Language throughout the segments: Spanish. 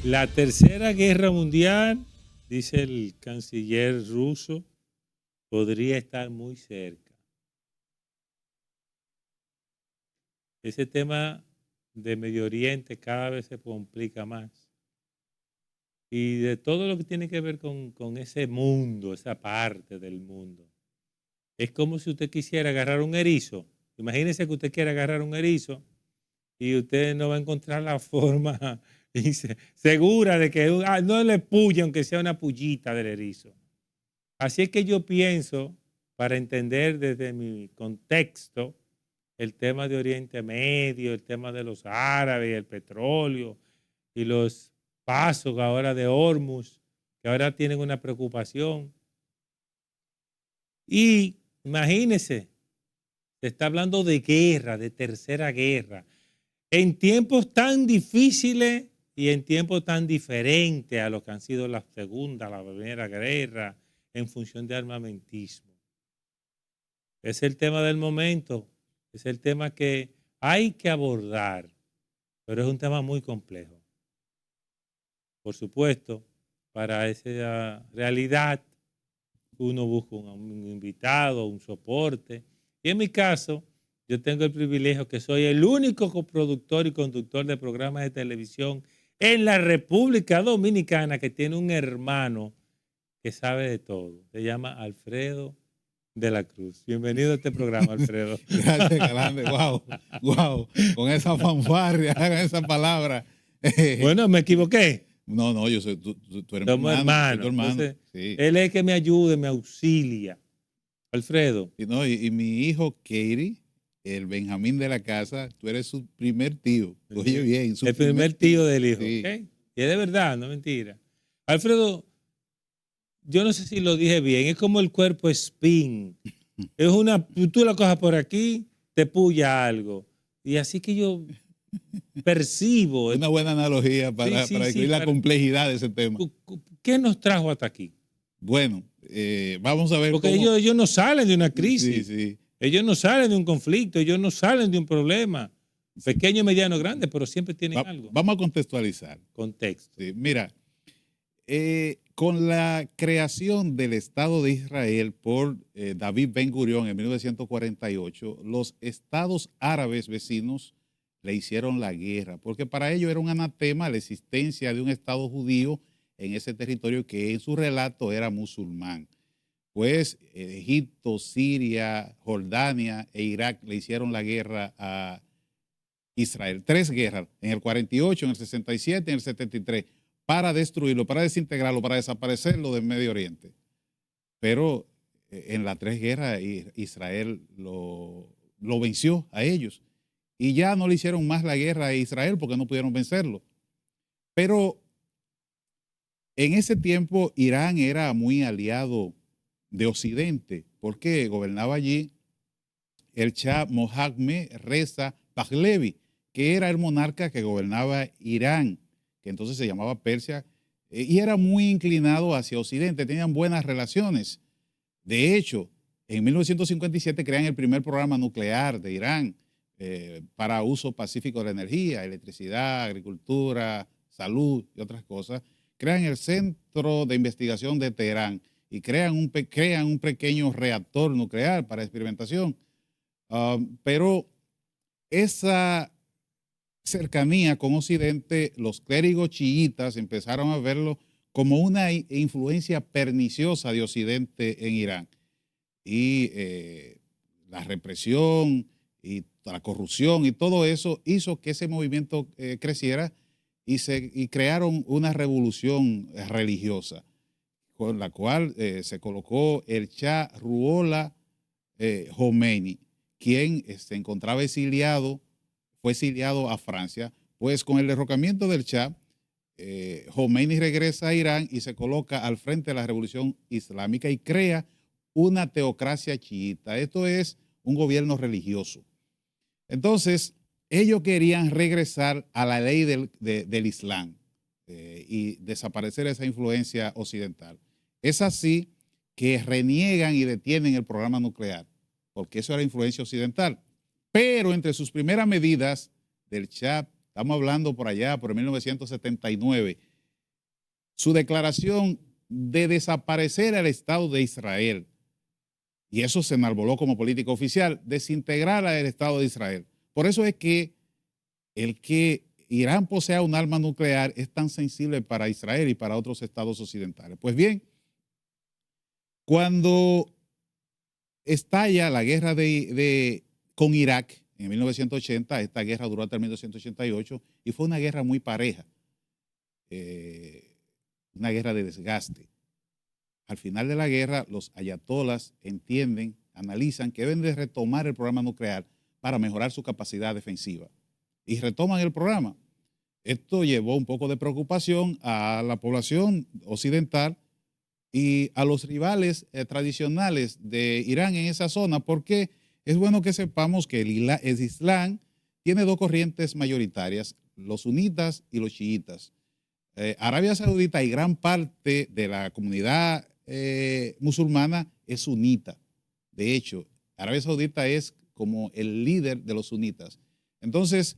La tercera guerra mundial, dice el canciller ruso, podría estar muy cerca. Ese tema de Medio Oriente cada vez se complica más. Y de todo lo que tiene que ver con ese mundo, esa parte del mundo. Es como si usted quisiera agarrar un erizo. Imagínese que usted quiere agarrar un erizo y usted no va a encontrar la forma segura de que no le puye, aunque sea una pullita del erizo. Así es que yo pienso, para entender desde mi contexto, el tema de Oriente Medio, el tema de los árabes, el petróleo y los pasos ahora de Hormuz, que ahora tienen una preocupación. Y imagínense, se está hablando de guerra, de tercera guerra, en tiempos tan difíciles y en tiempos tan diferentes a los que han sido la segunda, la primera guerra, en función de armamentismo. Es el tema del momento, es el tema que hay que abordar, pero es un tema muy complejo. Por supuesto, para esa realidad uno busca un invitado, un soporte. Y en mi caso, yo tengo el privilegio que soy el único coproductor y conductor de programas de televisión en la República Dominicana que tiene un hermano que sabe de todo. Se llama Alfredo de la Cruz. Bienvenido a este programa, Alfredo. Gracias, Galante. Wow, wow. Con esa fanfarria, con esa palabra. Bueno, me equivoqué. No, yo soy, tú eres mi Somos hermano, soy tu hermanos. hermano. Entonces, Sí. él es el que me ayuda, me auxilia. Alfredo. Y mi hijo, Katie, el Benjamín de la casa, tú eres su primer tío. Oye bien, su el primer tío del hijo. Sí. ¿Okay? Y es de verdad, no mentira. Alfredo, yo no sé si lo dije bien, es como el cuerpo spin. Es tú la cojas por aquí, te puya algo. Y así que yo percibo. Una buena analogía para describir la complejidad de ese tema. ¿Qué nos trajo hasta aquí? Bueno, vamos a ver porque cómo... ellos no salen de una crisis. Sí, sí. Ellos no salen de un conflicto, ellos no salen de un problema. Pequeño, mediano, grande, pero siempre tienen algo. Vamos a contextualizar. Contexto. Sí, mira, con la creación del Estado de Israel por David Ben Gurión en 1948, los estados árabes vecinos le hicieron la guerra, porque para ellos era un anatema la existencia de un Estado judío en ese territorio que en su relato era musulmán. Pues Egipto, Siria, Jordania e Irak le hicieron la guerra a Israel. 3 guerras, en el 48, en el 67, en el 73, para destruirlo, para desintegrarlo, para desaparecerlo del Medio Oriente. Pero en las 3 guerras Israel lo venció a ellos. Y ya no le hicieron más la guerra a Israel porque no pudieron vencerlo. Pero en ese tiempo Irán era muy aliado de Occidente, porque gobernaba allí el Shah Mohammad Reza Pahlavi, que era el monarca que gobernaba Irán, que entonces se llamaba Persia, y era muy inclinado hacia Occidente, tenían buenas relaciones. De hecho, en 1957 crean el primer programa nuclear de Irán para uso pacífico de la energía, electricidad, agricultura, salud y otras cosas. Crean el Centro de Investigación de Teherán y crean un pequeño reactor nuclear para experimentación. Pero esa cercanía con Occidente, los clérigos chiitas empezaron a verlo como una influencia perniciosa de Occidente en Irán. Y la represión y la corrupción y todo eso hizo que ese movimiento creciera y crearon una revolución religiosa, con la cual se colocó el Shah Ruhollah Khomeini, quien se encontraba fue exiliado a Francia. Pues con el derrocamiento del Shah, Khomeini regresa a Irán y se coloca al frente de la revolución islámica y crea una teocracia chiita. Esto es un gobierno religioso. Entonces, ellos querían regresar a la ley del Islam y desaparecer esa influencia occidental. Es así que reniegan y detienen el programa nuclear, porque eso era influencia occidental. Pero entre sus primeras medidas del Shah, estamos hablando por allá, por 1979, su declaración de desaparecer al Estado de Israel, y eso se enarboló como política oficial, desintegrar al Estado de Israel. Por eso es que el que Irán posea un arma nuclear es tan sensible para Israel y para otros estados occidentales. Pues bien, cuando estalla la guerra con Irak en 1980, esta guerra duró hasta 1988 y fue una guerra muy pareja, una guerra de desgaste. Al final de la guerra, los ayatolas entienden, analizan que deben de retomar el programa nuclear para mejorar su capacidad defensiva. Y retoman el programa. Esto llevó un poco de preocupación a la población occidental y a los rivales tradicionales de Irán en esa zona, porque es bueno que sepamos que el Islam tiene dos corrientes mayoritarias, los sunitas y los chiitas. Arabia Saudita y gran parte de la comunidad musulmana es sunita. De hecho, Arabia Saudita es como el líder de los sunitas. Entonces,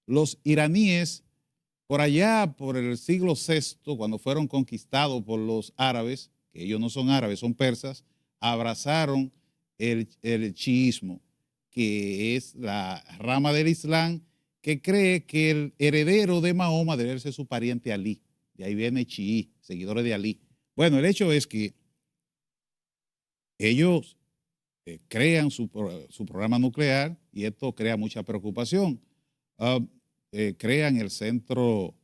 los iraníes, por allá, por el siglo VI, cuando fueron conquistados por los árabes, que ellos no son árabes, son persas, abrazaron el chiismo, que es la rama del Islam que cree que el heredero de Mahoma debe ser su pariente Alí. De ahí viene chií, seguidores de Alí. Bueno, el hecho es que ellos crean su programa nuclear y esto crea mucha preocupación. Crean el centro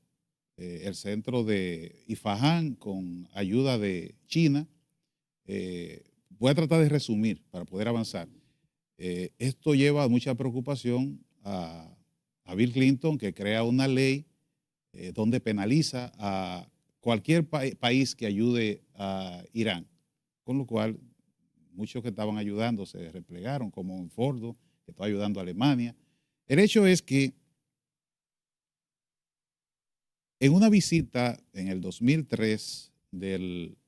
de Isfahán con ayuda de China. Voy a tratar de resumir para poder avanzar. Esto lleva mucha preocupación a Bill Clinton, que crea una ley donde penaliza a cualquier país que ayude a Irán, con lo cual muchos que estaban ayudando se replegaron, como Fordo, que está ayudando a Alemania. El hecho es que en una visita en el 2003 del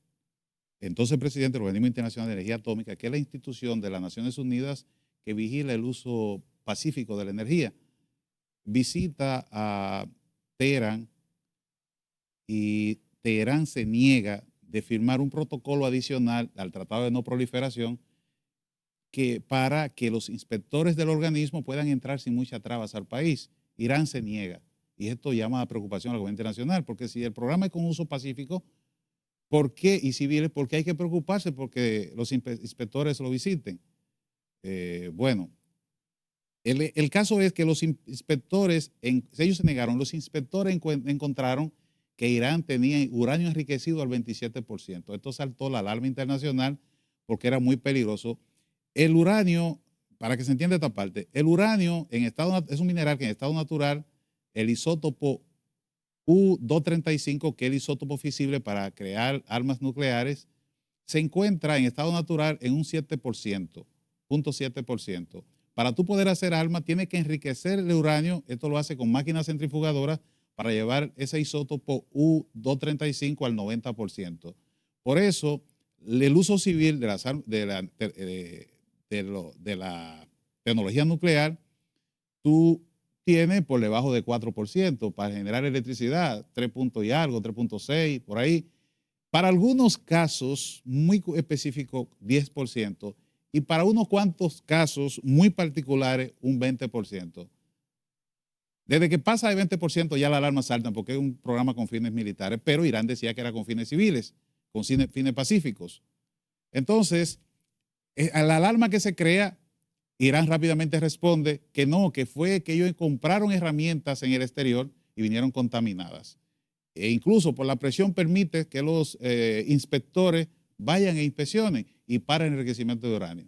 entonces presidente del Organismo Internacional de Energía Atómica, que es la institución de las Naciones Unidas que vigila el uso pacífico de la energía, visita a Teherán y Teherán se niega de firmar un protocolo adicional al Tratado de No Proliferación para que los inspectores del organismo puedan entrar sin muchas trabas al país. Irán se niega y esto llama a preocupación a la comunidad internacional, porque si el programa es con uso pacífico, ¿por qué? Y civiles, ¿por qué hay que preocuparse porque los inspectores lo visiten? Bueno, el caso es que los inspectores, ellos se negaron, los inspectores encontraron que Irán tenía uranio enriquecido al 27%. Esto saltó la alarma internacional porque era muy peligroso. El uranio, para que se entienda esta parte, el uranio es un mineral que en estado natural, el isótopo U-235, que es el isótopo fisible para crear armas nucleares, se encuentra en estado natural en un 7%, 0.7%. Para tú poder hacer armas, tienes que enriquecer el uranio. Esto lo hace con máquinas centrifugadoras para llevar ese isótopo U-235 al 90%. Por eso, el uso civil de la tecnología nuclear, tú tienes por debajo de 4% para generar electricidad, 3 puntos y algo, 3.6, por ahí. Para algunos casos muy específicos, 10%. Y para unos cuantos casos muy particulares, un 20%. Desde que pasa de 20% ya la alarma salta porque es un programa con fines militares, pero Irán decía que era con fines civiles, con fines pacíficos. Entonces, a la alarma que se crea, Irán rápidamente responde que no, que fue que ellos compraron herramientas en el exterior y vinieron contaminadas. E incluso por la presión permite que los inspectores vayan e inspeccionen y para el enriquecimiento de uranio.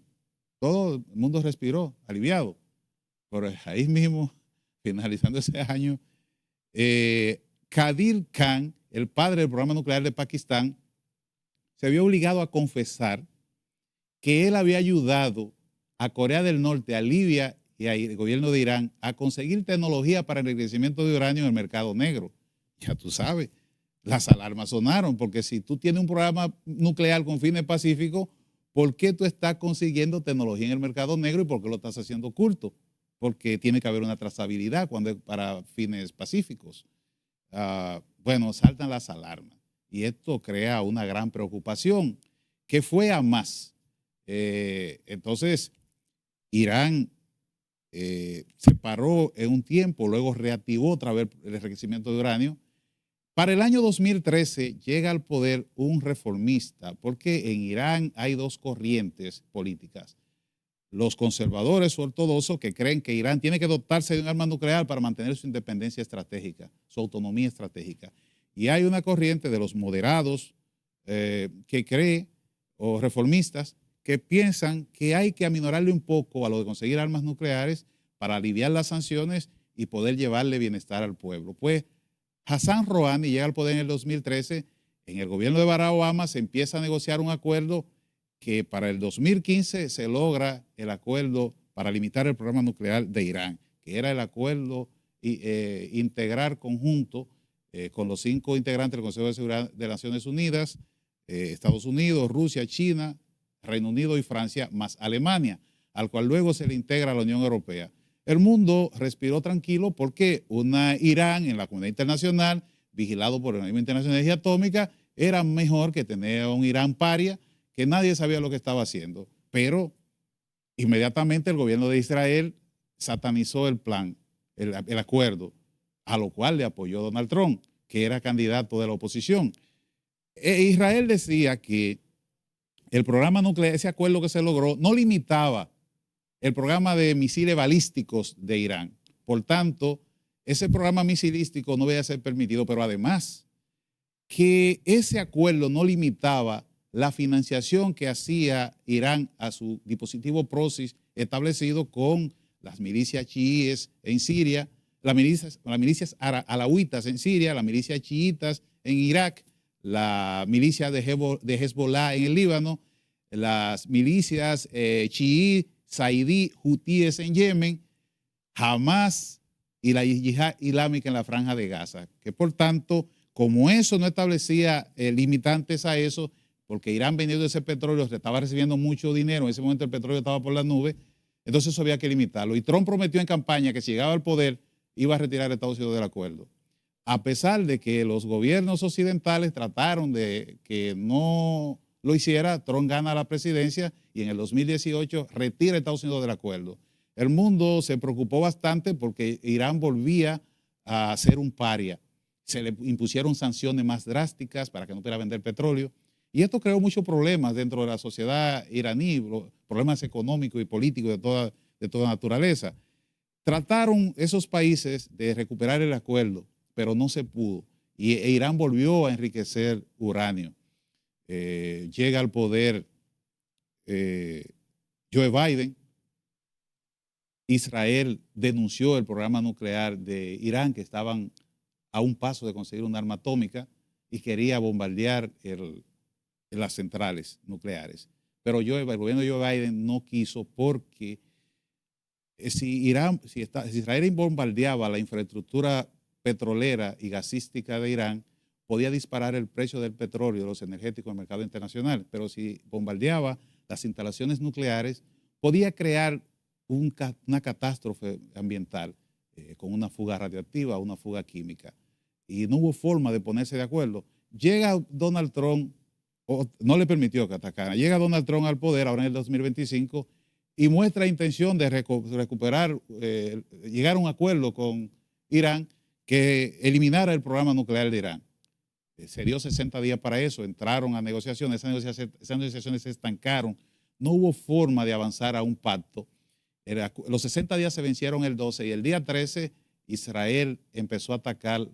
Todo el mundo respiró, aliviado. Pero ahí mismo, finalizando ese año, Qadir Khan, el padre del programa nuclear de Pakistán, se vio obligado a confesar que él había ayudado a Corea del Norte, a Libia y al gobierno de Irán a conseguir tecnología para el enriquecimiento de uranio en el mercado negro. Ya tú sabes, las alarmas sonaron, porque si tú tienes un programa nuclear con fines pacíficos, ¿por qué tú estás consiguiendo tecnología en el mercado negro y por qué lo estás haciendo oculto? Porque tiene que haber una trazabilidad cuando es para fines pacíficos. Bueno, saltan las alarmas. y esto crea una gran preocupación, que fue a más. Entonces, Irán se paró en un tiempo, luego reactivó otra vez el enriquecimiento de uranio. Para el año 2013 llega al poder un reformista, porque en Irán hay dos corrientes políticas. Los conservadores ortodoxos, que creen que Irán tiene que dotarse de un arma nuclear para mantener su independencia estratégica, su autonomía estratégica. Y hay una corriente de los moderados que cree, o reformistas, que piensan que hay que aminorarle un poco a lo de conseguir armas nucleares para aliviar las sanciones y poder llevarle bienestar al pueblo. Pues Hassan Rouhani llega al poder en el 2013, en el gobierno de Barack Obama se empieza a negociar un acuerdo que para el 2015 se logra el acuerdo para limitar el programa nuclear de Irán, que era el acuerdo integrar conjunto con los 5 integrantes del Consejo de Seguridad de Naciones Unidas, Estados Unidos, Rusia, China, Reino Unido y Francia, más Alemania, al cual luego se le integra la Unión Europea. El mundo respiró tranquilo porque Irán en la comunidad internacional, vigilado por el Organismo Internacional de Energía Atómica, era mejor que tener un Irán paria, que nadie sabía lo que estaba haciendo. Pero inmediatamente el gobierno de Israel satanizó el plan, el acuerdo, a lo cual le apoyó Donald Trump, que era candidato de la oposición. Israel decía que el programa nuclear, ese acuerdo que se logró, no limitaba el programa de misiles balísticos de Irán. Por tanto, ese programa misilístico no debía ser permitido, pero además que ese acuerdo no limitaba la financiación que hacía Irán a su dispositivo PROXY establecido con las milicias chiíes en Siria, las milicias alawitas en Siria, las milicias chiitas en Irak, la milicia de Hezbollah en el Líbano, las milicias chií, saidí, hutíes en Yemen, Hamas y la Yihad Islámica en la Franja de Gaza. Que por tanto, como eso no establecía limitantes a eso, porque Irán vendiendo ese petróleo estaba recibiendo mucho dinero, en ese momento el petróleo estaba por las nubes, entonces eso había que limitarlo. Y Trump prometió en campaña que si llegaba al poder iba a retirar a Estados Unidos del acuerdo. A pesar de que los gobiernos occidentales trataron de que no lo hiciera, Trump gana la presidencia y en el 2018 retira a Estados Unidos del acuerdo. El mundo se preocupó bastante porque Irán volvía a ser un paria. Se le impusieron sanciones más drásticas para que no pudiera vender petróleo. Y esto creó muchos problemas dentro de la sociedad iraní, problemas económicos y políticos de toda naturaleza. Trataron esos países de recuperar el acuerdo, pero no se pudo. Y Irán volvió a enriquecer uranio. Llega al poder Joe Biden. Israel denunció el programa nuclear de Irán, que estaban a un paso de conseguir un arma atómica y quería bombardear las centrales nucleares. Pero el gobierno de Joe Biden no quiso porque si Israel bombardeaba la infraestructura petrolera y gasística de Irán, podía disparar el precio del petróleo, de los energéticos en el mercado internacional. Pero si bombardeaba las instalaciones nucleares, podía crear una catástrofe ambiental con una fuga radiactiva, una fuga química. Y no hubo forma de ponerse de acuerdo. Llega Donald Trump, no le permitió que atacara. Llega Donald Trump al poder ahora en el 2025 y muestra intención de recuperar, llegar a un acuerdo con Irán que eliminara el programa nuclear de Irán. Se dio 60 días para eso, entraron a negociaciones, esas negociaciones se estancaron, no hubo forma de avanzar a un pacto. Los 60 días se vencieron el 12 y el día 13 Israel empezó a atacar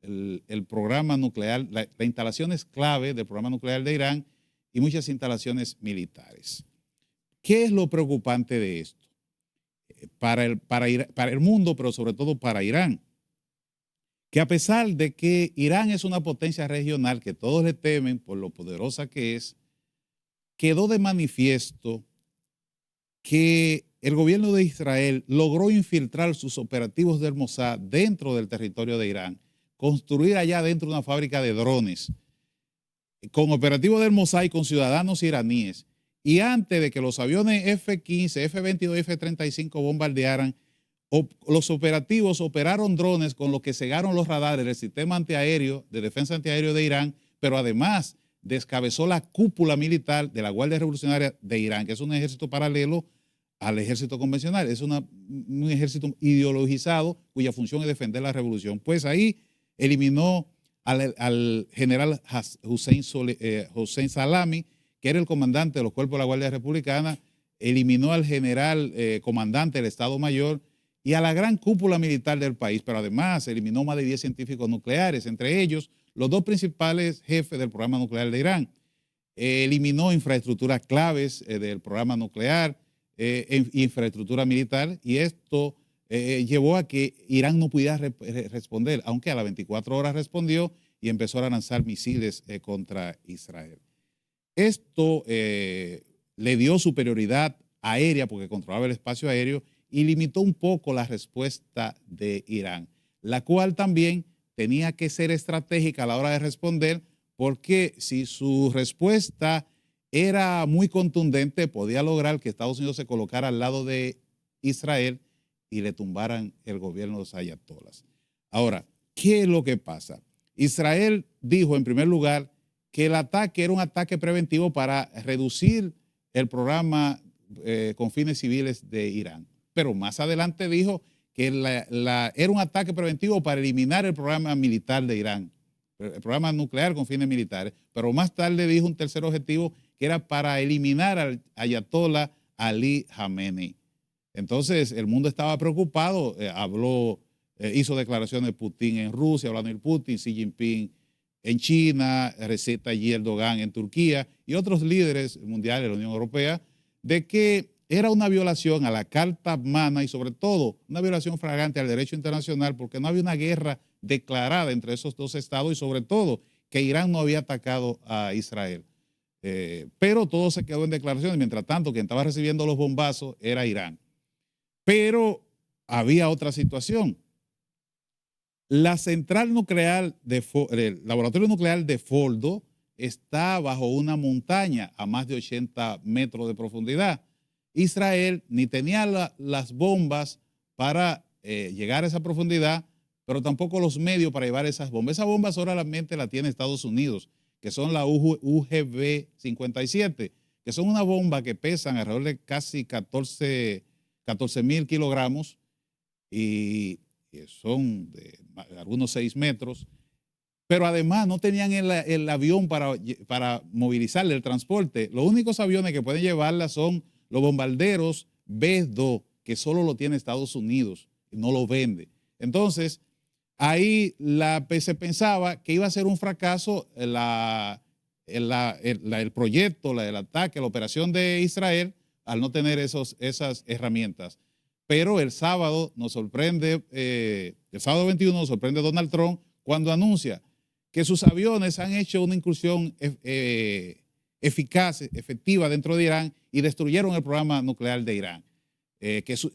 el programa nuclear, las instalaciones clave del programa nuclear de Irán y muchas instalaciones militares. ¿Qué es lo preocupante de esto? Para el mundo, pero sobre todo para Irán, que a pesar de que Irán es una potencia regional que todos le temen por lo poderosa que es, quedó de manifiesto que el gobierno de Israel logró infiltrar sus operativos del Mossad dentro del territorio de Irán, construir allá dentro una fábrica de drones, con operativos del Mossad y con ciudadanos iraníes. Y antes de que los aviones F-15, F-22 y F-35 bombardearan, los operativos operaron drones con los que cegaron los radares del sistema antiaéreo, de defensa antiaéreo de Irán, pero además descabezó la cúpula militar de la Guardia Revolucionaria de Irán, que es un ejército paralelo al ejército convencional. Es un ejército ideologizado cuya función es defender la revolución. Pues ahí eliminó al general Hossein Salami, que era el comandante de los cuerpos de la Guardia Republicana, eliminó al general comandante del Estado Mayor y a la gran cúpula militar del país, pero además eliminó más de 10 científicos nucleares, entre ellos los dos principales jefes del programa nuclear de Irán. Eliminó infraestructuras claves del programa nuclear, infraestructura militar, y esto llevó a que Irán no pudiera responder, aunque a las 24 horas respondió y empezó a lanzar misiles contra Israel. Esto le dio superioridad aérea porque controlaba el espacio aéreo y limitó un poco la respuesta de Irán, la cual también tenía que ser estratégica a la hora de responder, porque si su respuesta era muy contundente, podía lograr que Estados Unidos se colocara al lado de Israel y le tumbaran el gobierno de los ayatolás. Ahora, ¿qué es lo que pasa? Israel dijo en primer lugar que el ataque era un ataque preventivo para reducir el programa con fines civiles de Irán. Pero más adelante dijo que era un ataque preventivo para eliminar el programa militar de Irán, el programa nuclear con fines militares. Pero más tarde dijo un tercer objetivo que era para eliminar al ayatolá Ali Khamenei. Entonces el mundo estaba preocupado, hizo declaraciones Putin en Rusia, Vladimir Putin, Xi Jinping en China, Recep Tayyip Erdogan en Turquía y otros líderes mundiales de la Unión Europea, de que era una violación a la Carta Magna y sobre todo una violación flagrante al derecho internacional, porque no había una guerra declarada entre esos dos estados y sobre todo que Irán no había atacado a Israel. Pero todo se quedó en declaraciones. Mientras tanto, quien estaba recibiendo los bombazos era Irán. Pero había otra situación. La central nuclear, el laboratorio nuclear de Fordo está bajo una montaña a más de 80 metros de profundidad. Israel ni tenía las bombas para llegar a esa profundidad, pero tampoco los medios para llevar esas bombas. Esas bombas solamente las tiene Estados Unidos, que son la UGB-57, que son una bomba que pesan alrededor de casi 14,000 kilogramos y son de algunos 6 metros, pero además no tenían el avión para movilizarle el transporte. Los únicos aviones que pueden llevarla son los bombarderos B-2, que solo lo tiene Estados Unidos y no lo vende. Entonces, ahí se pensaba que iba a ser un fracaso el proyecto, el ataque, la operación de Israel al no tener esas herramientas. Pero el sábado nos sorprende, el sábado 21 nos sorprende Donald Trump cuando anuncia que sus aviones han hecho una incursión eficaz, efectiva dentro de Irán y destruyeron el programa nuclear de Irán. Que sus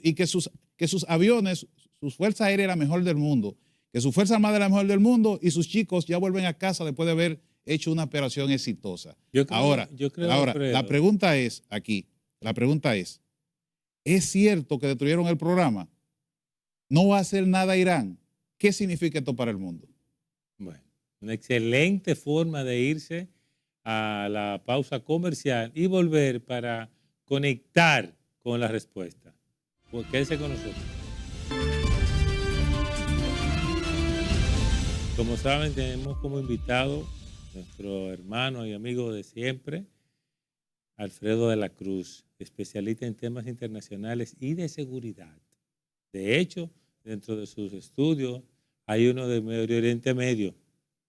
aviones, sus fuerzas aéreas la mejor del mundo, que su fuerza armada es la mejor del mundo y sus chicos ya vuelven a casa después de haber hecho una operación exitosa. Ahora, la pregunta es, ¿es cierto que destruyeron el programa? ¿No va a hacer nada Irán? ¿Qué significa esto para el mundo? Bueno, una excelente forma de irse a la pausa comercial y volver para conectar con la respuesta. Pues quédese con nosotros. Como saben, tenemos como invitado nuestro hermano y amigo de siempre, Alfredo de la Cruz, especialista en temas internacionales y de seguridad. De hecho, dentro de sus estudios hay uno de Medio Oriente Medio,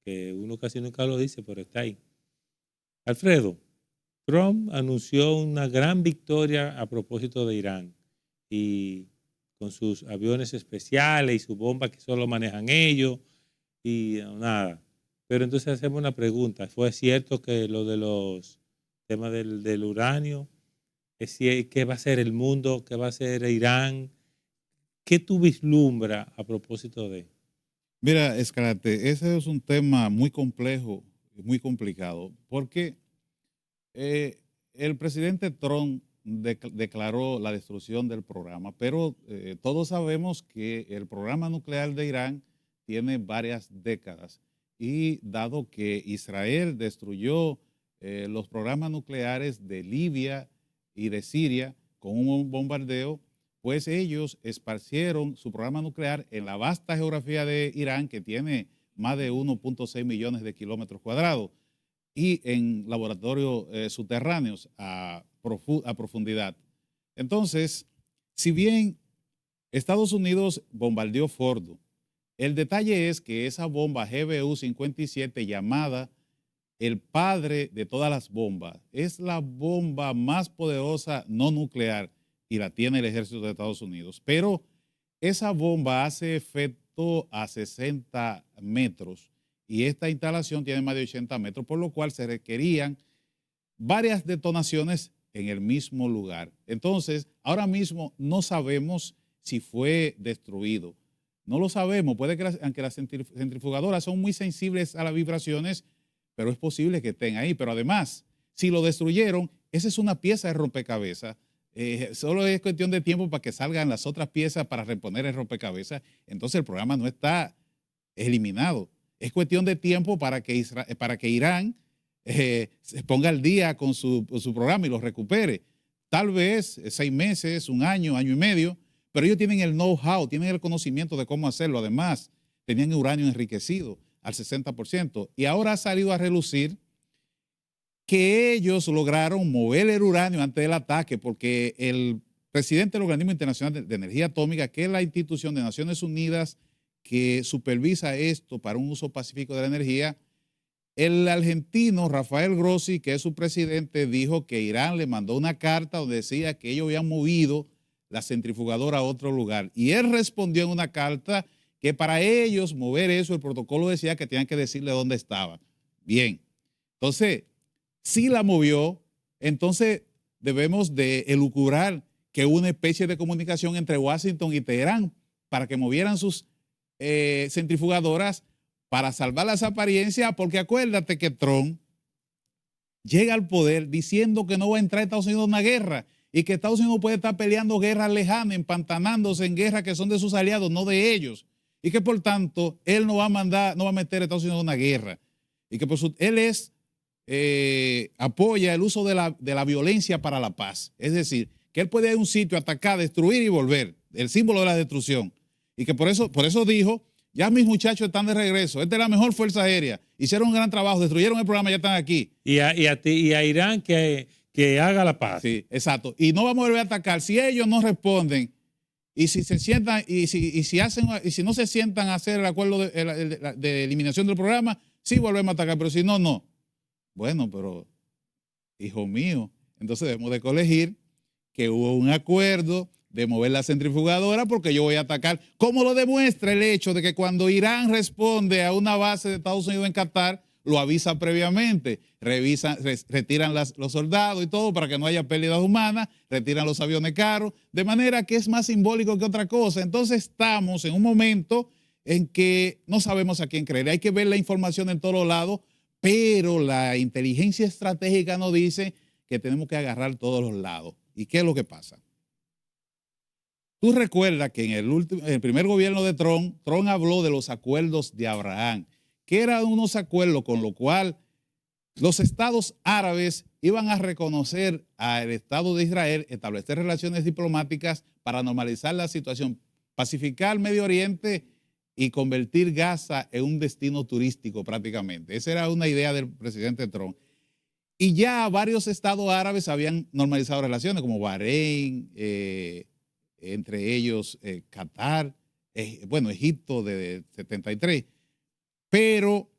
que uno casi nunca lo dice, pero está ahí. Alfredo, Trump anunció una gran victoria a propósito de Irán y con sus aviones especiales y sus bombas que solo manejan ellos y nada. Pero entonces hacemos una pregunta. ¿Fue cierto que lo de los temas del uranio? ¿Qué va a ser el mundo? ¿Qué va a ser Irán? ¿Qué tú vislumbras a propósito de? Mira, Escalante, ese es un tema muy complejo, muy complicado, porque el presidente Trump declaró la destrucción del programa, pero todos sabemos que el programa nuclear de Irán tiene varias décadas y dado que Israel destruyó los programas nucleares de Libia y de Siria con un bombardeo, pues ellos esparcieron su programa nuclear en la vasta geografía de Irán, que tiene más de 1.6 millones de kilómetros cuadrados, y en laboratorios subterráneos a profundidad. Entonces, si bien Estados Unidos bombardeó Fordo, el detalle es que esa bomba GBU-57, llamada el padre de todas las bombas, es la bomba más poderosa no nuclear y la tiene el ejército de Estados Unidos. Pero esa bomba hace efecto a 60 metros y esta instalación tiene más de 80 metros, por lo cual se requerían varias detonaciones en el mismo lugar. Entonces, ahora mismo no sabemos si fue destruido. No lo sabemos. Puede que aunque las centrifugadoras son muy sensibles a las vibraciones, pero es posible que estén ahí. Pero además, si lo destruyeron, esa es una pieza de rompecabezas. Solo es cuestión de tiempo para que salgan las otras piezas para reponer el rompecabezas. Entonces el programa no está eliminado. Es cuestión de tiempo para que Irán se ponga al día con su programa y lo recupere. Tal vez 6 meses, 1 año, año y medio, pero ellos tienen el know-how, tienen el conocimiento de cómo hacerlo. Además, tenían uranio enriquecido al 60%. Y ahora ha salido a relucir que ellos lograron mover el uranio antes del ataque, porque el presidente del Organismo Internacional de Energía Atómica, que es la institución de Naciones Unidas que supervisa esto para un uso pacífico de la energía, el argentino Rafael Grossi, que es su presidente, dijo que Irán le mandó una carta donde decía que ellos habían movido la centrifugadora a otro lugar. Y él respondió en una carta que para ellos mover eso, el protocolo decía que tenían que decirle dónde estaba. Bien, entonces, si la movió, entonces debemos de elucubrar que hubo una especie de comunicación entre Washington y Teherán para que movieran sus centrifugadoras para salvar las apariencias, porque acuérdate que Trump llega al poder diciendo que no va a entrar Estados Unidos en una guerra y que Estados Unidos puede estar peleando guerras lejanas, empantanándose en guerras que son de sus aliados, no de ellos, y que por tanto él no va a meter a Estados Unidos en una guerra, y que él apoya el uso de la violencia para la paz. Es decir, que él puede ir a un sitio, atacar, destruir y volver, el símbolo de la destrucción. Y que por eso dijo, ya mis muchachos están de regreso, esta es la mejor fuerza aérea, hicieron un gran trabajo, destruyeron el programa, ya están aquí. Y a Irán que haga la paz. Sí, exacto. Y no vamos a volver a atacar. Si ellos no responden, y si se sientan, y si no se sientan a hacer el acuerdo de eliminación del programa, sí volvemos a atacar, pero si no, no. Bueno, pero, hijo mío, entonces debemos de colegir que hubo un acuerdo de mover la centrifugadora porque yo voy a atacar, como lo demuestra el hecho de que cuando Irán responde a una base de Estados Unidos en Qatar, lo avisa previamente, retiran los soldados y todo para que no haya pérdidas humanas, retiran los aviones caros, de manera que es más simbólico que otra cosa. Entonces estamos en un momento en que no sabemos a quién creer, hay que ver la información en todos lados, pero la inteligencia estratégica nos dice que tenemos que agarrar todos los lados. ¿Y qué es lo que pasa? Tú recuerdas que en el primer gobierno de Trump habló de los acuerdos de Abraham, que eran unos acuerdos con lo cual los estados árabes iban a reconocer al Estado de Israel, establecer relaciones diplomáticas para normalizar la situación, pacificar Medio Oriente y convertir Gaza en un destino turístico prácticamente. Esa era una idea del presidente Trump. Y ya varios estados árabes habían normalizado relaciones, como Bahrein, entre ellos Qatar, Egipto de 73. Pero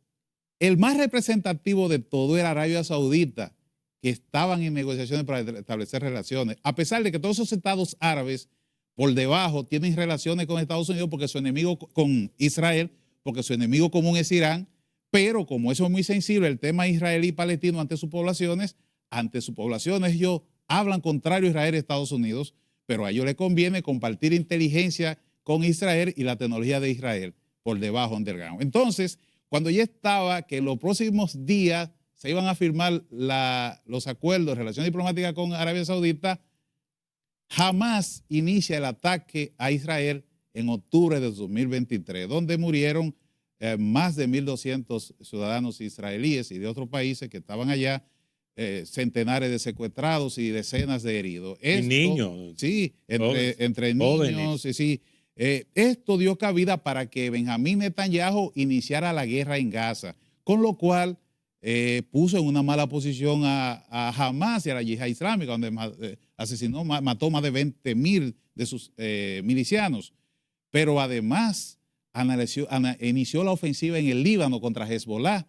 el más representativo de todo era Arabia Saudita, que estaban en negociaciones para establecer relaciones, a pesar de que todos esos estados árabes por debajo tienen relaciones con Estados Unidos porque su enemigo con Israel, porque su enemigo común es Irán, pero como eso es muy sensible, el tema israelí-palestino ante sus poblaciones ellos hablan contrario a Israel y Estados Unidos, pero a ellos les conviene compartir inteligencia con Israel y la tecnología de Israel por debajo, underground. Entonces, cuando ya estaba que en los próximos días se iban a firmar los acuerdos de relación diplomática con Arabia Saudita, Hamás inicia el ataque a Israel en octubre de 2023, donde murieron más de 1.200 ciudadanos israelíes y de otros países que estaban allá, centenares de secuestrados y decenas de heridos. Y niños. Sí, entre jóvenes. niños. Sí. Esto dio cabida para que Benjamín Netanyahu iniciara la guerra en Gaza, con lo cual puso en una mala posición a Hamas y a la Yihad Islámica, donde mató más de 20.000 de sus milicianos. Pero además inició la ofensiva en el Líbano contra Hezbollah,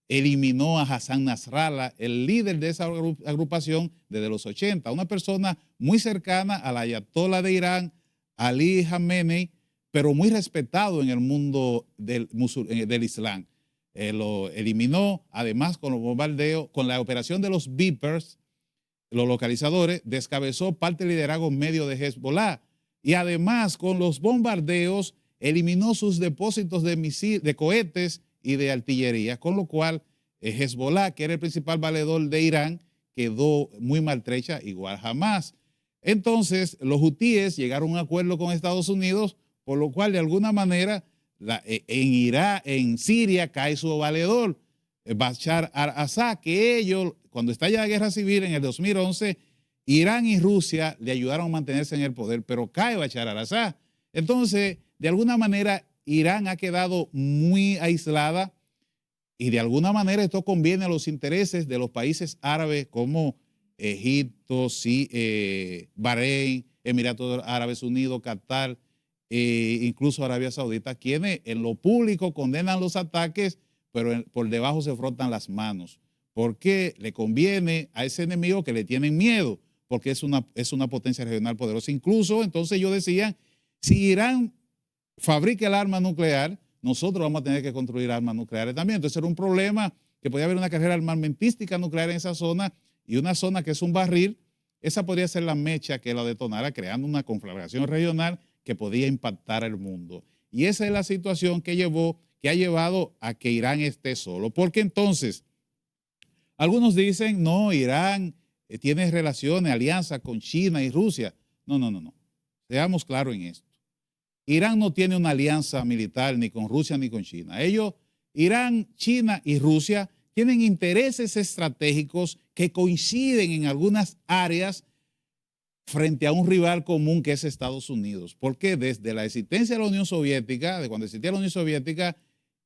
eliminó a Hassan Nasrallah, el líder de esa agrupación desde los 80, una persona muy cercana al ayatollah de Irán, Ali Khamenei, pero muy respetado en el mundo del Islam. Lo eliminó, además con los bombardeos, con la operación de los Beepers, los localizadores, descabezó parte del liderazgo medio de Hezbollah y además con los bombardeos eliminó sus depósitos de cohetes y de artillería, con lo cual Hezbollah, que era el principal valedor de Irán, quedó muy maltrecha, igual Hamas. Entonces, los hutíes llegaron a un acuerdo con Estados Unidos, por lo cual, de alguna manera, en Irak, en Siria, cae su valedor, Bashar al-Assad, que ellos, cuando estalla la guerra civil en el 2011, Irán y Rusia le ayudaron a mantenerse en el poder, pero cae Bashar al-Assad. Entonces, de alguna manera, Irán ha quedado muy aislada y de alguna manera esto conviene a los intereses de los países árabes como Egipto, Bahrein, Emiratos Árabes Unidos, Qatar, incluso Arabia Saudita, quienes en lo público condenan los ataques, pero por debajo se frotan las manos, porque le conviene a ese enemigo que le tienen miedo, porque es una potencia regional poderosa. Incluso, entonces yo decía, si Irán fabrica el arma nuclear, nosotros vamos a tener que construir armas nucleares también. Entonces era un problema que podía haber una carrera armamentística nuclear en esa zona, y una zona que es un barril, esa podría ser la mecha que la detonara, creando una conflagración regional que podía impactar al mundo. Y esa es la situación que ha llevado a que Irán esté solo. Porque entonces, algunos dicen, no, Irán tiene relaciones, alianzas con China y Rusia. No. Seamos claros en esto. Irán no tiene una alianza militar ni con Rusia ni con China. Irán, China y Rusia tienen intereses estratégicos que coinciden en algunas áreas frente a un rival común que es Estados Unidos. Porque desde la existencia de la Unión Soviética, de cuando existía la Unión Soviética,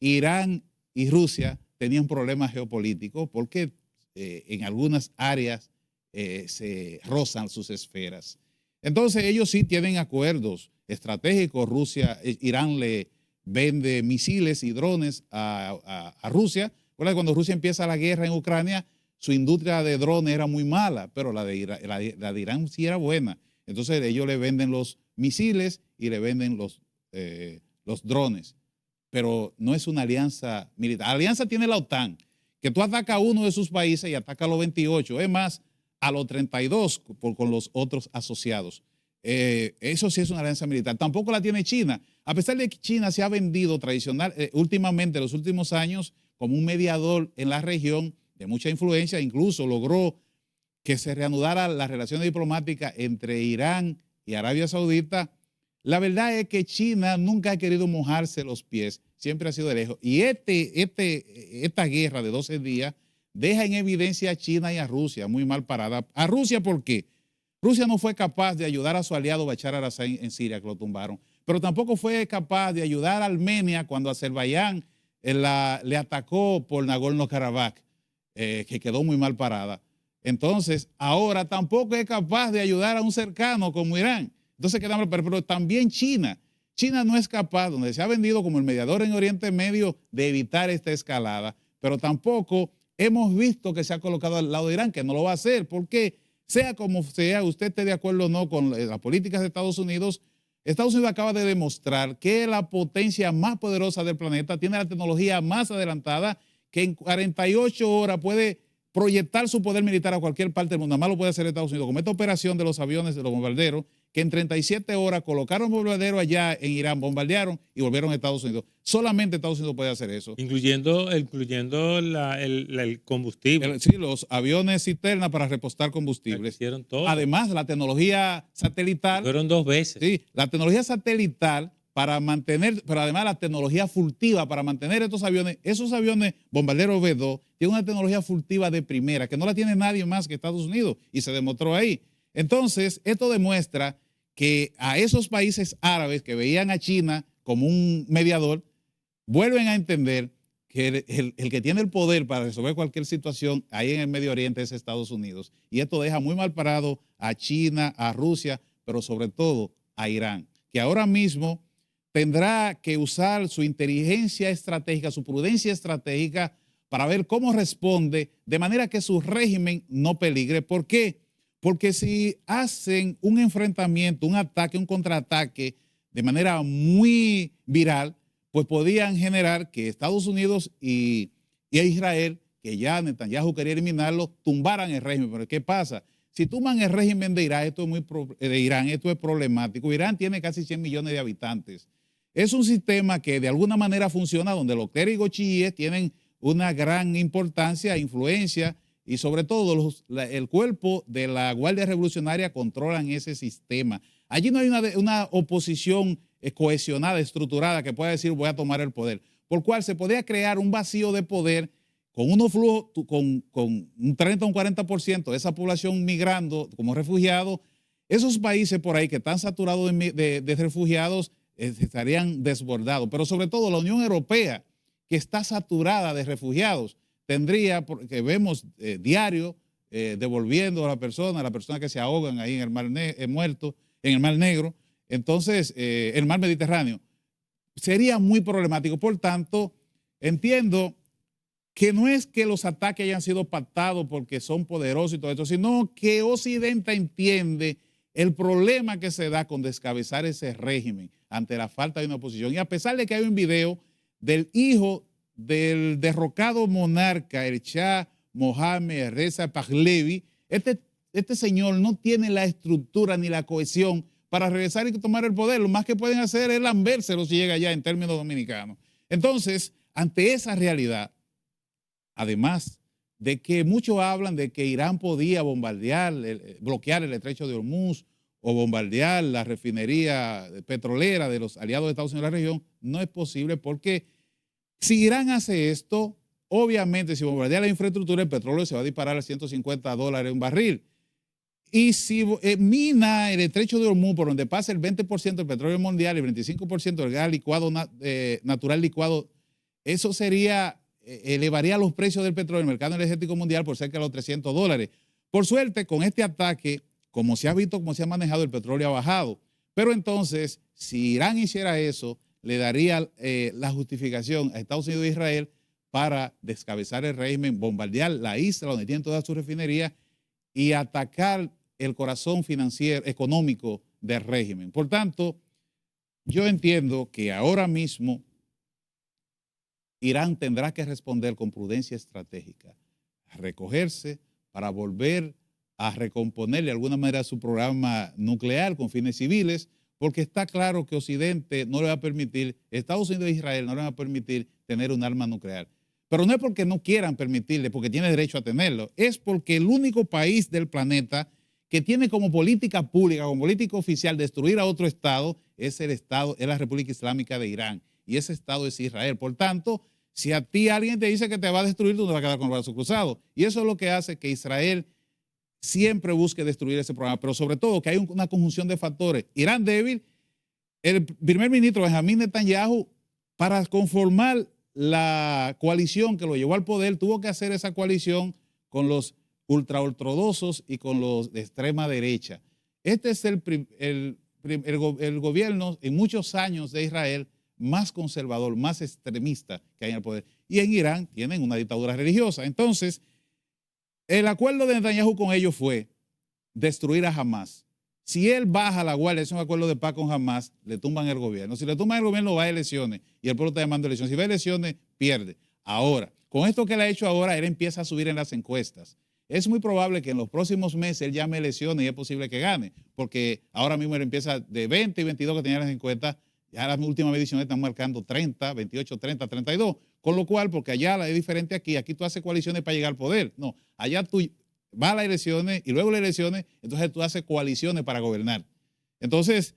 Irán y Rusia tenían problemas geopolíticos porque en algunas áreas se rozan sus esferas. Entonces ellos sí tienen acuerdos estratégicos. Irán le vende misiles y drones a Rusia. Cuando Rusia empieza la guerra en Ucrania, su industria de drones era muy mala, pero la de Irán sí era buena. Entonces ellos le venden los misiles y le venden los drones. Pero no es una alianza militar. La alianza tiene la OTAN, que tú atacas a uno de sus países y atacas a los 28, es más, a los 32 con los otros asociados. Eso sí es una alianza militar. Tampoco la tiene China. A pesar de que China se ha vendido últimamente, en los últimos años, como un mediador en la región de mucha influencia, incluso logró que se reanudara la relación diplomática entre Irán y Arabia Saudita. La verdad es que China nunca ha querido mojarse los pies, siempre ha sido de lejos. Y esta guerra de 12 días deja en evidencia a China y a Rusia muy mal parada. A Rusia, ¿por qué? Rusia no fue capaz de ayudar a su aliado Bashar al-Assad en Siria, que lo tumbaron, pero tampoco fue capaz de ayudar a Armenia cuando Azerbaiyán le atacó por Nagorno-Karabaj, que quedó muy mal parada. Entonces, ahora tampoco es capaz de ayudar a un cercano como Irán. Entonces quedamos, pero también China. China no es capaz, donde se ha vendido como el mediador en Oriente Medio, de evitar esta escalada, pero tampoco hemos visto que se ha colocado al lado de Irán, que no lo va a hacer, porque sea como sea, usted esté de acuerdo o no con las políticas de Estados Unidos acaba de demostrar que la potencia más poderosa del planeta tiene la tecnología más adelantada, que en 48 horas puede proyectar su poder militar a cualquier parte del mundo. Nada más lo puede hacer Estados Unidos. Como esta operación de los aviones, de los bombarderos, que en 37 horas colocaron bombarderos allá en Irán, bombardearon y volvieron a Estados Unidos. Solamente Estados Unidos puede hacer eso. Incluyendo el combustible. Sí, los aviones cisterna para repostar combustibles. Hicieron todo. Además, la tecnología satelital. Fueron 2 veces. Sí, la tecnología satelital para mantener, pero además la tecnología furtiva para mantener esos aviones bombarderos B-2, tienen una tecnología furtiva de primera, que no la tiene nadie más que Estados Unidos, y se demostró ahí. Entonces, esto demuestra que a esos países árabes que veían a China como un mediador, vuelven a entender que el que tiene el poder para resolver cualquier situación ahí en el Medio Oriente es Estados Unidos. Y esto deja muy mal parado a China, a Rusia, pero sobre todo a Irán, que ahora mismo tendrá que usar su inteligencia estratégica, su prudencia estratégica para ver cómo responde de manera que su régimen no peligre. ¿Por qué? Porque si hacen un enfrentamiento, un ataque, un contraataque de manera muy viral, pues podían generar que Estados Unidos y Israel, que ya Netanyahu quería eliminarlo, tumbaran el régimen. Pero ¿qué pasa? Si tumban el régimen de Irán, esto es problemático. Irán tiene casi 100 millones de habitantes. Es un sistema que de alguna manera funciona, donde los clérigos chiíes tienen una gran importancia, influencia, y sobre todo el cuerpo de la Guardia Revolucionaria controlan ese sistema. Allí no hay una oposición cohesionada, estructurada, que pueda decir voy a tomar el poder, por cual se podría crear un vacío de poder con unos flujos, con un 30 o un 40% de esa población migrando como refugiados. Esos países por ahí que están saturados de refugiados estarían desbordados, pero sobre todo la Unión Europea, que está saturada de refugiados, tendría, porque vemos diario devolviendo a las personas que se ahogan ahí en el mar muerto, en el Mar Negro, entonces el mar Mediterráneo, sería muy problemático. Por tanto, entiendo que no es que los ataques hayan sido pactados porque son poderosos y todo esto, sino que Occidente entiende el problema que se da con descabezar ese régimen ante la falta de una oposición. Y a pesar de que hay un video del hijo del derrocado monarca, el Shah Mohammed Reza Pahlavi, este señor no tiene la estructura ni la cohesión para regresar y tomar el poder. Lo más que pueden hacer es lambérselo si llega allá en términos dominicanos. Entonces, ante esa realidad, además de que muchos hablan de que Irán podía bombardear, bloquear el estrecho de Hormuz o bombardear la refinería petrolera de los aliados de Estados Unidos en la región, no es posible porque si Irán hace esto, obviamente si bombardea la infraestructura, el petróleo se va a disparar a $150 un barril. Y si mina el estrecho de Hormuz, por donde pasa el 20% del petróleo mundial y el 25% del gas licuado, natural licuado, eso sería, elevaría los precios del petróleo en el mercado energético mundial por cerca de los $300. Por suerte, con este ataque, como se ha visto, como se ha manejado, el petróleo ha bajado. Pero entonces, si Irán hiciera eso, le daría la justificación a Estados Unidos e Israel para descabezar el régimen, bombardear la isla donde tienen todas sus refinerías y atacar el corazón financiero, económico del régimen. Por tanto, yo entiendo que ahora mismo Irán tendrá que responder con prudencia estratégica, a recogerse para volver a recomponer de alguna manera su programa nuclear con fines civiles, porque está claro que Occidente no le va a permitir, Estados Unidos e Israel no le van a permitir tener un arma nuclear. Pero no es porque no quieran permitirle, porque tiene derecho a tenerlo, es porque el único país del planeta que tiene como política pública, como política oficial, destruir a otro Estado, es la República Islámica de Irán. Y ese Estado es Israel. Por tanto, si a ti alguien te dice que te va a destruir, tú te vas a quedar con los brazos cruzados. Y eso es lo que hace que Israel siempre busque destruir ese programa, pero sobre todo que hay una conjunción de factores. Irán débil, el primer ministro Benjamín Netanyahu, para conformar la coalición que lo llevó al poder, tuvo que hacer esa coalición con los ultraortodoxos y con los de extrema derecha. Este es el gobierno en muchos años de Israel más conservador, más extremista que hay en el poder. Y en Irán tienen una dictadura religiosa. Entonces, el acuerdo de Netanyahu con ellos fue destruir a Hamas. Si él baja la guardia, es un acuerdo de paz con Hamas, le tumban el gobierno. Si le tumban el gobierno, va a elecciones y el pueblo está llamando a elecciones. Si va a elecciones, pierde. Ahora, con esto que le ha hecho ahora, él empieza a subir en las encuestas. Es muy probable que en los próximos meses él llame elecciones y es posible que gane, porque ahora mismo él empieza de 20 y 22 que tenía las encuestas, ya las últimas mediciones están marcando 30, 28, 30, 32, con lo cual, porque allá es diferente aquí tú haces coaliciones para llegar al poder, no, allá tú vas a las elecciones y luego las elecciones, entonces tú haces coaliciones para gobernar. Entonces,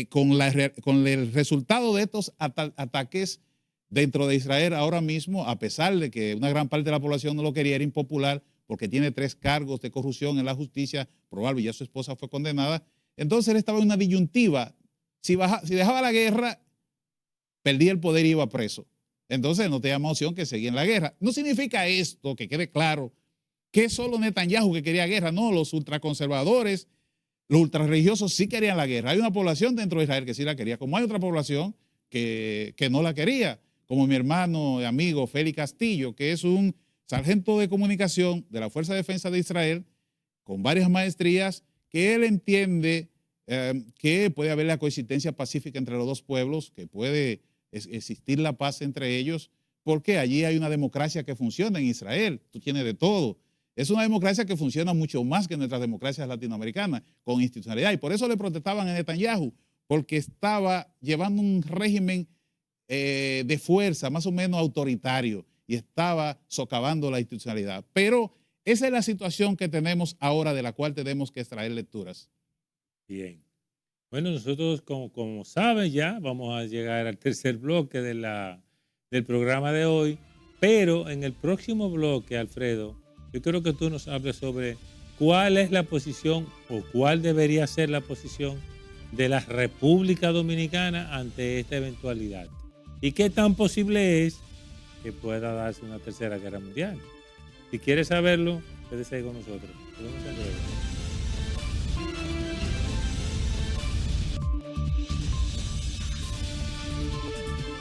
con el resultado de estos ataques dentro de Israel ahora mismo, a pesar de que una gran parte de la población no lo quería, era impopular porque tiene 3 cargos de corrupción en la justicia, probable, y ya su esposa fue condenada. Entonces él estaba en una disyuntiva. Si dejaba la guerra, perdía el poder y iba preso. Entonces no tenía más opción que seguir en la guerra. No significa esto, que quede claro, que es solo Netanyahu que quería guerra. No, los ultraconservadores, los ultrarreligiosos sí querían la guerra. Hay una población dentro de Israel que sí la quería, como hay otra población que no la quería, como mi hermano y amigo Félix Castillo, que es un sargento de comunicación de la Fuerza de Defensa de Israel, con varias maestrías, que él entiende que puede haber la coexistencia pacífica entre los dos pueblos, que puede existir la paz entre ellos, porque allí hay una democracia que funciona en Israel. Tú tienes de todo. Es una democracia que funciona mucho más que nuestras democracias latinoamericanas, con institucionalidad. Y por eso le protestaban a Netanyahu, porque estaba llevando un régimen de fuerza más o menos autoritario y estaba socavando la institucionalidad. Pero esa es la situación que tenemos ahora, de la cual tenemos que extraer lecturas. Bien. Bueno, nosotros, como saben ya, vamos a llegar al tercer bloque del programa de hoy, pero en el próximo bloque, Alfredo, yo quiero que tú nos hables sobre cuál es la posición o cuál debería ser la posición de la República Dominicana ante esta eventualidad y qué tan posible es que pueda darse una tercera guerra mundial. Si quieres saberlo, quédese ahí con nosotros. Nos vemos en breve.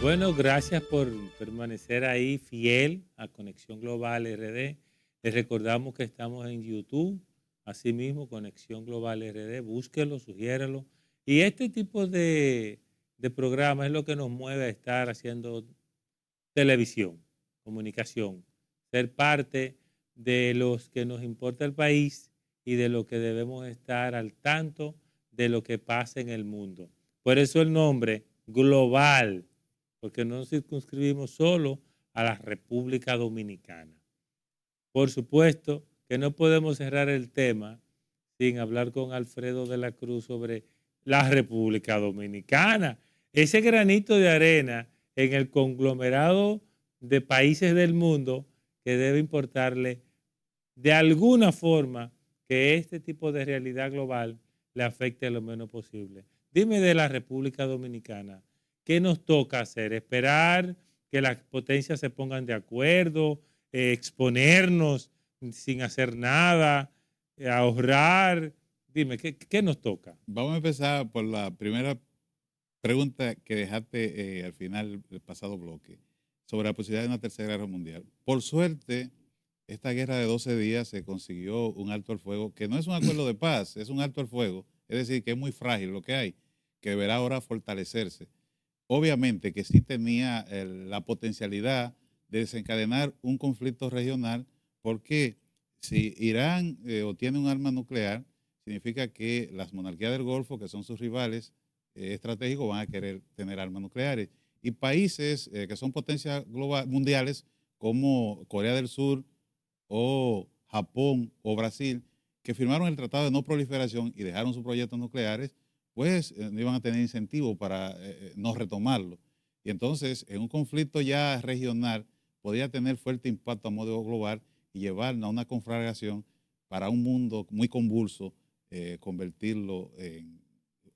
Bueno, gracias por permanecer ahí fiel a Conexión Global RD. Les recordamos que estamos en YouTube, asimismo Conexión Global RD. Búsquelo, sugiéralo. Y este tipo de programa es lo que nos mueve a estar haciendo televisión, comunicación, ser parte de los que nos importa el país y de lo que debemos estar al tanto de lo que pasa en el mundo. Por eso el nombre global, porque no nos circunscribimos solo a la República Dominicana. Por supuesto que no podemos cerrar el tema sin hablar con Alfredo de la Cruz sobre la República Dominicana. Ese granito de arena en el conglomerado de países del mundo que debe importarle de alguna forma que este tipo de realidad global le afecte lo menos posible. Dime de la República Dominicana, ¿qué nos toca hacer? ¿Esperar que las potencias se pongan de acuerdo? ¿Exponernos sin hacer nada? ¿Ahorrar? Dime, ¿qué nos toca? Vamos a empezar por la primera pregunta que dejaste al final del pasado bloque, sobre la posibilidad de una tercera guerra mundial. Por suerte, esta guerra de 12 días se consiguió un alto al fuego, que no es un acuerdo de paz, es un alto al fuego, es decir, que es muy frágil lo que hay, que deberá ahora fortalecerse. Obviamente que sí tenía la potencialidad de desencadenar un conflicto regional, porque si Irán obtiene un arma nuclear, significa que las monarquías del Golfo, que son sus rivales estratégicos, van a querer tener armas nucleares. Y países que son potencias mundiales, como Corea del Sur o Japón o Brasil, que firmaron el Tratado de No Proliferación y dejaron sus proyectos nucleares, pues no iban a tener incentivo para no retomarlo. Y entonces, en un conflicto ya regional, podría tener fuerte impacto a modo global y llevarnos a una conflagración para un mundo muy convulso, convertirlo en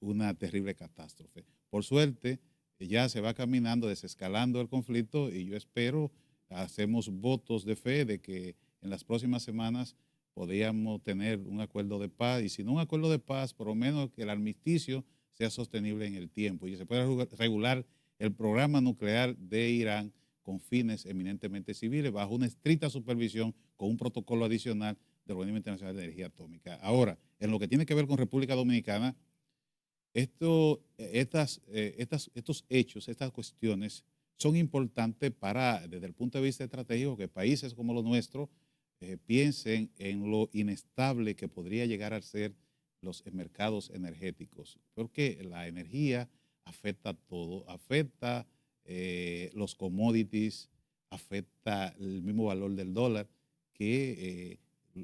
una terrible catástrofe. Por suerte, ya se va caminando, desescalando el conflicto, y yo espero, hacemos votos de fe de que en las próximas semanas podríamos tener un acuerdo de paz, y si no un acuerdo de paz, por lo menos que el armisticio sea sostenible en el tiempo y se pueda regular el programa nuclear de Irán con fines eminentemente civiles, bajo una estricta supervisión, con un protocolo adicional del Organismo Internacional de Energía Atómica. Ahora, en lo que tiene que ver con República Dominicana, estos hechos, estas cuestiones son importantes para, desde el punto de vista estratégico, que países como los nuestros piensen en lo inestable que podría llegar a ser los mercados energéticos, porque la energía afecta todo, afecta los commodities, afecta el mismo valor del dólar, que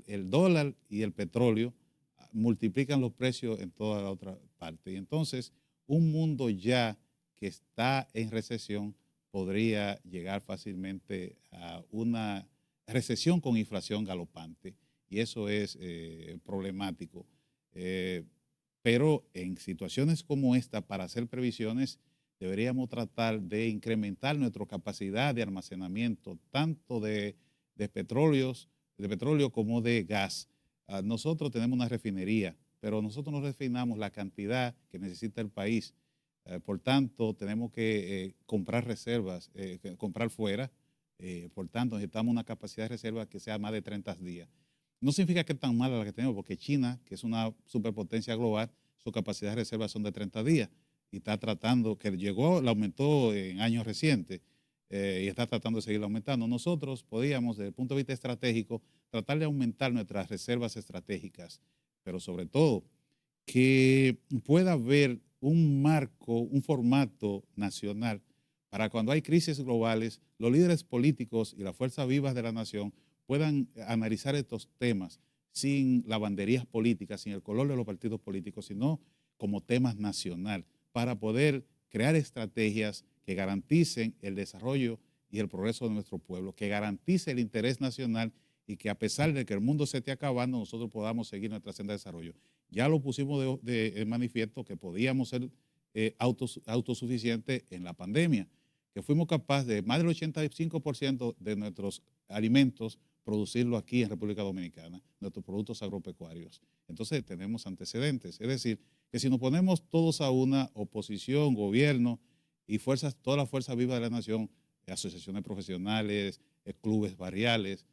el dólar y el petróleo multiplican los precios en toda la otra parte. Y entonces, un mundo ya que está en recesión podría llegar fácilmente a una recesión con inflación galopante y eso es problemático. Eh, pero en situaciones como esta, para hacer previsiones, deberíamos tratar de incrementar nuestra capacidad de almacenamiento, tanto de petróleo como de gas. Nosotros tenemos una refinería, pero nosotros no refinamos la cantidad que necesita el país. Por tanto, tenemos que comprar reservas, comprar fuera. Por tanto, necesitamos una capacidad de reserva que sea más de 30 días. No significa que es tan mala la que tenemos, porque China, que es una superpotencia global, su capacidad de reserva son de 30 días y está tratando, que llegó, la aumentó en años recientes y está tratando de seguir aumentando. Nosotros podíamos, desde el punto de vista estratégico, tratar de aumentar nuestras reservas estratégicas, pero sobre todo que pueda haber un marco, un formato nacional para cuando hay crisis globales, los líderes políticos y las fuerzas vivas de la nación puedan analizar estos temas sin lavanderías políticas, sin el color de los partidos políticos, sino como temas nacional, para poder crear estrategias que garanticen el desarrollo y el progreso de nuestro pueblo, que garantice el interés nacional y que a pesar de que el mundo se esté acabando, nosotros podamos seguir nuestra senda de desarrollo. Ya lo pusimos de manifiesto que podíamos ser autosuficientes en la pandemia, que fuimos capaces de más del 85% de nuestros alimentos producirlo aquí en República Dominicana, nuestros productos agropecuarios. Entonces tenemos antecedentes. Es decir, que si nos ponemos todos a una, oposición, gobierno y fuerzas, todas las fuerzas vivas de la nación, asociaciones profesionales, clubes barriales,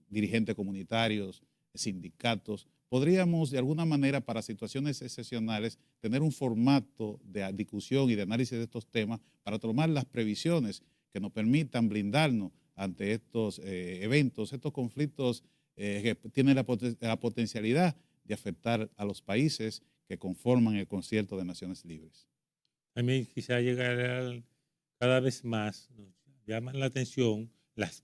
dirigentes comunitarios, sindicatos, podríamos de alguna manera para situaciones excepcionales tener un formato de discusión y de análisis de estos temas para tomar las previsiones que nos permitan blindarnos ante estos eventos, estos conflictos que tienen la potencialidad de afectar a los países que conforman el Concierto de Naciones Libres. También quizá llegar cada vez más, nos llaman la atención las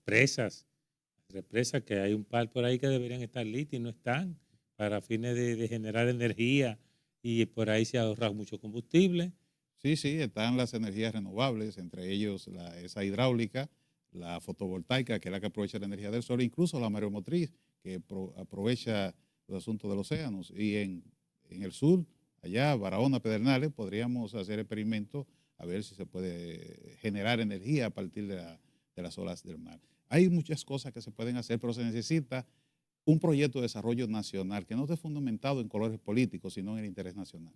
represas que hay un par por ahí que deberían estar listas y no están para fines de generar energía y por ahí se ahorra mucho combustible. Sí, sí, están las energías renovables, entre ellos esa hidráulica, la fotovoltaica, que es la que aprovecha la energía del sol, incluso la mareomotriz, que aprovecha los asuntos de los océanos. Y en el sur, allá, Barahona, Pedernales, podríamos hacer experimentos a ver si se puede generar energía a partir de las olas del mar. Hay muchas cosas que se pueden hacer, pero se necesita un proyecto de desarrollo nacional que no esté fundamentado en colores políticos, sino en el interés nacional.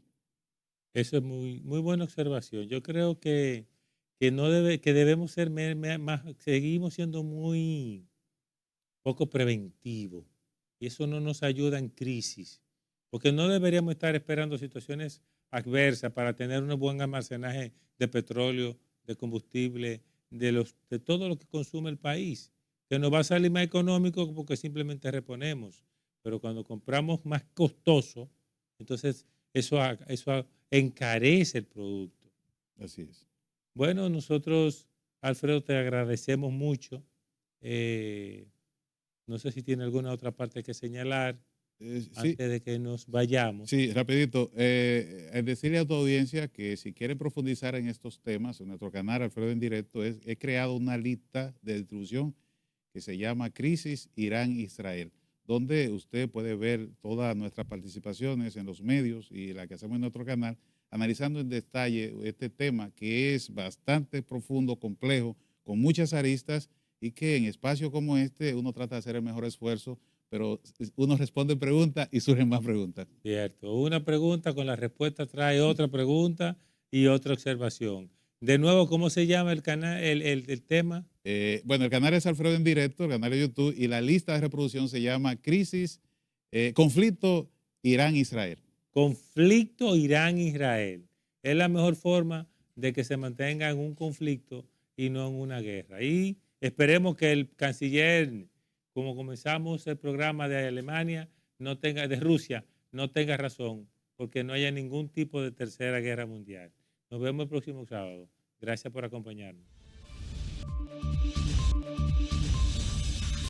Eso es muy, muy buena observación. Yo creo que debemos ser más, seguimos siendo muy poco preventivos. Y eso no nos ayuda en crisis, porque no deberíamos estar esperando situaciones adversas para tener un buen almacenaje de petróleo, de combustible, de todo lo que consume el país, que nos va a salir más económico porque simplemente reponemos. Pero cuando compramos más costoso, entonces eso encarece el producto. Así es. Bueno, nosotros, Alfredo, te agradecemos mucho. Eh, no sé si tiene alguna otra parte que señalar Sí, antes de que nos vayamos. sí, rapidito. Decirle a tu audiencia que si quieren profundizar en estos temas, en nuestro canal Alfredo en Directo, he creado una lista de distribución que se llama Crisis Irán-Israel, donde usted puede ver todas nuestras participaciones en los medios y la que hacemos en nuestro canal, analizando en detalle este tema que es bastante profundo, complejo, con muchas aristas y que en espacios como este uno trata de hacer el mejor esfuerzo, pero uno responde preguntas y surgen más preguntas. Cierto. Una pregunta con la respuesta trae otra pregunta y otra observación. De nuevo, ¿cómo se llama el canal, el tema? Bueno, el canal es Alfredo en Directo, el canal de YouTube, y la lista de reproducción se llama Conflicto Irán-Israel. Conflicto Irán-Israel. Es la mejor forma de que se mantenga en un conflicto y no en una guerra. Y esperemos que el canciller, como comenzamos el programa de Alemania, no tenga, de Rusia, no tenga razón, porque no haya ningún tipo de tercera guerra mundial. Nos vemos el próximo sábado. Gracias por acompañarnos.